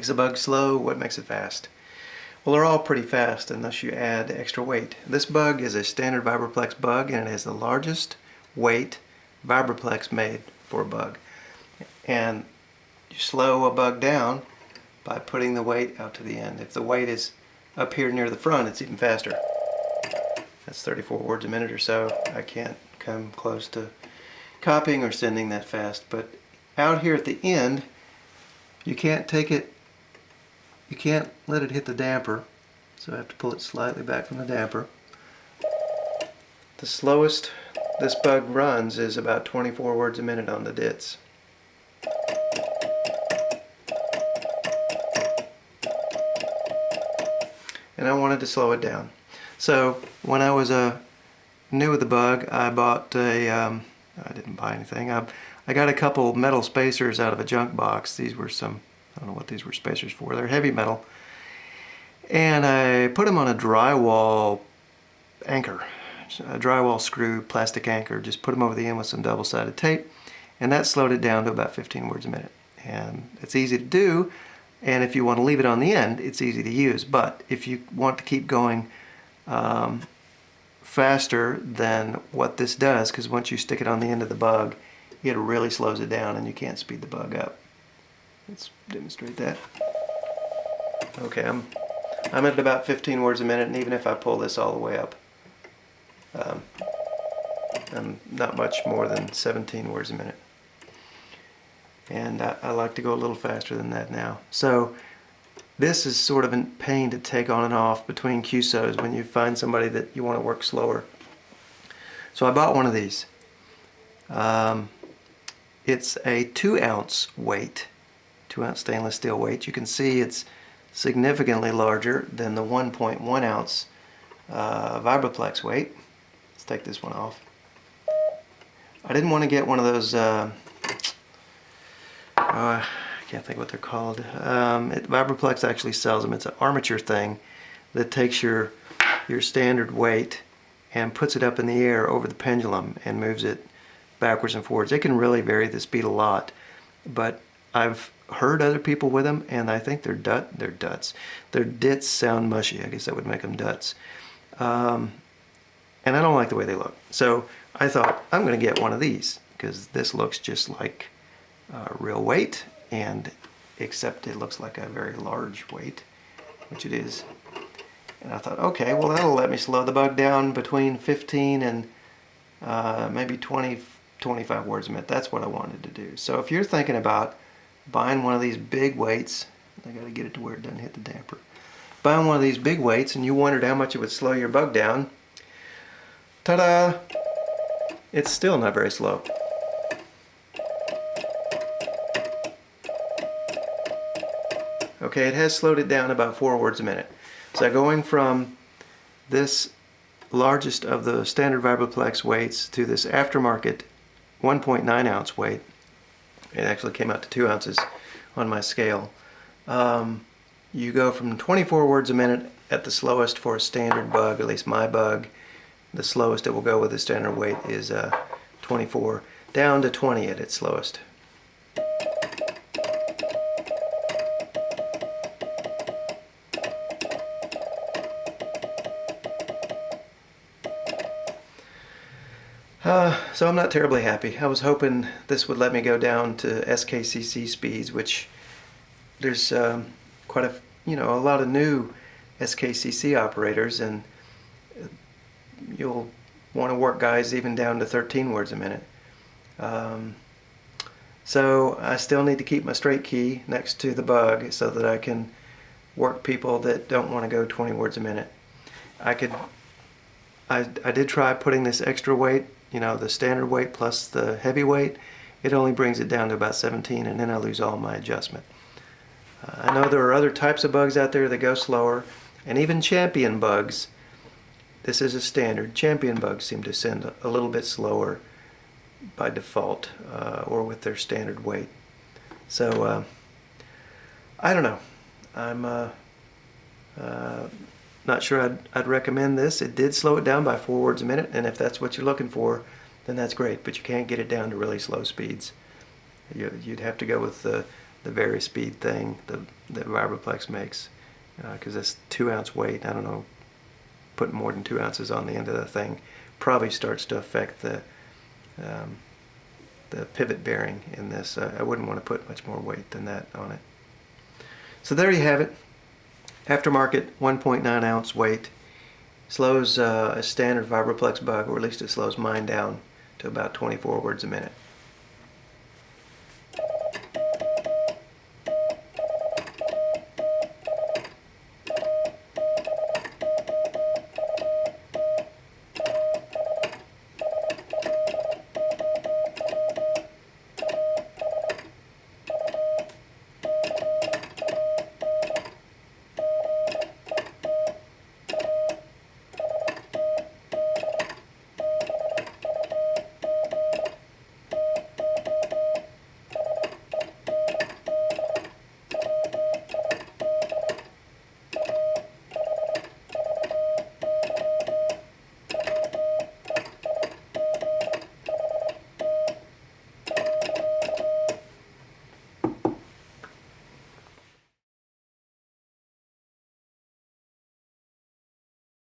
makes a bug slow? What makes it fast? Well, they're all pretty fast unless you add extra weight. This bug is a standard Vibroplex bug, and it has the largest weight Vibroplex made for a bug. And you slow a bug down by putting the weight out to the end. If the weight is up here near the front, it's even faster. That's 34 words a minute or so. I can't come close to copying or sending that fast, but out here at the end, you can't take it, you can't let it hit the damper, so I have to pull it slightly back from the damper. The slowest this bug runs is about 24 words a minute on the dits. And I wanted to slow it down. So when I was new with the bug, I bought I didn't buy anything. I got a couple metal spacers out of a junk box. These were some, I don't know what these were spacers for. They're heavy metal. And I put them on a drywall anchor, a drywall screw plastic anchor. Just put them over the end with some double-sided tape, and that slowed it down to about 15 words a minute. And it's easy to do, and if you want to leave it on the end, it's easy to use. But if you want to keep going faster than what this does, because once you stick it on the end of the bug, it really slows it down and you can't speed the bug up. Let's demonstrate that. Okay, I'm at about 15 words a minute, and even if I pull this all the way up, I'm not much more than 17 words a minute. And I like to go a little faster than that now. So this is sort of a pain to take on and off between QSOs when you find somebody that you want to work slower. So I bought one of these. It's a 2-ounce weight, 2-ounce stainless steel weight. You can see it's significantly larger than the 1.1 ounce Vibroplex weight. Let's take this one off. I didn't want to get one of those, I can't think what they're called. Vibroplex actually sells them. It's an armature thing that takes your standard weight and puts it up in the air over the pendulum and moves it backwards and forwards. It can really vary the speed a lot, but I've heard other people with them, and I think they're duts. Their dits sound mushy. I guess that would make them duts. And I don't like the way they look. So I thought, I'm going to get one of these, because this looks just like real weight, and except it looks like a very large weight, which it is. And I thought, okay, well, that'll let me slow the bug down between 15 and maybe 20, 25 words a minute. That's what I wanted to do. So if you're thinking about buying one of these big weights, I got to get it to where it doesn't hit the damper. Buying one of these big weights and you wondered how much it would slow your bug down, ta-da! It's still not very slow. Okay, it has slowed it down about 4 words a minute. So going from this largest of the standard Vibroplex weights to this aftermarket 1.9 ounce weight, it actually came out to 2 ounces on my scale. You go from 24 words a minute at the slowest for a standard bug, at least my bug. The slowest it will go with the standard weight is 24, down to 20 at its slowest. So I'm not terribly happy. I was hoping this would let me go down to SKCC speeds, which there's quite a lot of new SKCC operators, and you'll want to work guys even down to 13 words a minute. So I still need to keep my straight key next to the bug so that I can work people that don't want to go 20 words a minute. I did try putting this extra weight, the standard weight plus the heavy weight. It only brings it down to about 17, and then I lose all my adjustment. I know there are other types of bugs out there that go slower, and even champion bugs. This is a standard. Champion bugs seem to send a little bit slower by default, or with their standard weight. So I don't know. I'm not sure I'd recommend this. It did slow it down by 4 words a minute, and if that's what you're looking for, then that's great, but you can't get it down to really slow speeds. You'd have to go with the the vari-speed thing that Vibroplex makes, because this 2-ounce weight, I don't know, putting more than 2 ounces on the end of the thing probably starts to affect the pivot bearing in this. I wouldn't want to put much more weight than that on it. So there you have it. Aftermarket 1.9 ounce weight. Slows a standard Vibroplex Bug, or at least it slows mine down to about 24 words a minute.